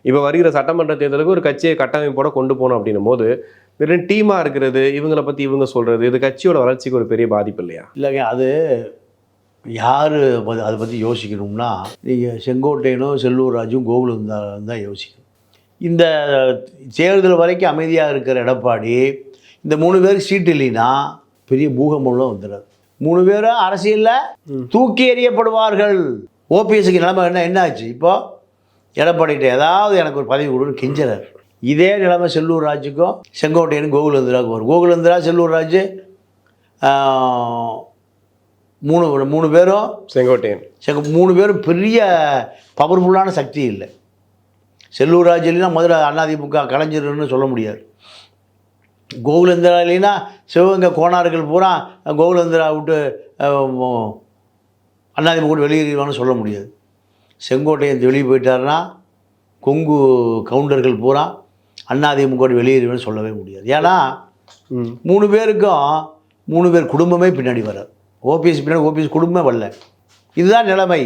இப்போ வருகிற சட்டமன்ற தேர்தலுக்கு ஒரு கட்சியை கட்டமைப்போட கொண்டு போகணும் அப்படின்னும் போது வெறும் டீமாக இருக்கிறது, இவங்களை பற்றி இவங்க சொல்கிறது, இது கட்சியோட வளர்ச்சிக்கு ஒரு பெரிய பாதிப்பு இல்லையா? இல்லைங்க, அது யார் அதை பற்றி யோசிக்கணும்னா, நீங்கள் செங்கோட்டையனும் செல்லூர் ராஜும் கோகுலந்தாலும் தான் யோசிக்கணும். இந்த தேர்தல் வரைக்கும் அமைதியாக இருக்கிற எடப்பாடி இந்த 3 பேருக்கு சீட்டு இல்லைன்னா பெரிய பூகம்பம்லாம் வந்துடாது. 3 பேரும் அரசியலில் தூக்கி எறியப்படுவார்கள். ஓபிஎஸ்க்கு நிலைமை என்ன ஆச்சு? இப்போது எடப்பாடிகிட்ட ஏதாவது எனக்கு ஒரு பதவி கொடுன்னு கெஞ்சறார். இதே நிலைமை செல்லூர் ராஜுக்கும் செங்கோட்டையனும் கோகுலந்திராவுக்கு வரும். கோகுலந்திரா செல்லூர் ராஜு மூணு பேரும் செங்கோட்டையன் 3 பேரும் பெரிய பவர்ஃபுல்லான சக்தி இல்லை. செல்லூர் ராஜு இல்லைன்னா மதுரை அதிமுக கலைஞர்னு சொல்ல முடியாது. கோகுலந்திரா இல்லைன்னா சிவகங்கை கோணார்கள் பூரா கோகுலந்திரா விட்டு அதிமுக கூட வெளியேறிவான்னு சொல்ல முடியாது. செங்கோட்டையன் வெளியே போயிட்டாருன்னா கொங்கு கவுண்டர்கள் பூரா அதிமுக கூட வெளியேறிவான்னு சொல்லவே முடியாது. ஏன்னா 3 பேருக்கும் 3 பேர் குடும்பமே பின்னாடி வராது. ஓபிஎஸ் பின்னாடி ஓபிஎஸ் குடும்பமே வரல. இதுதான் நிலைமை.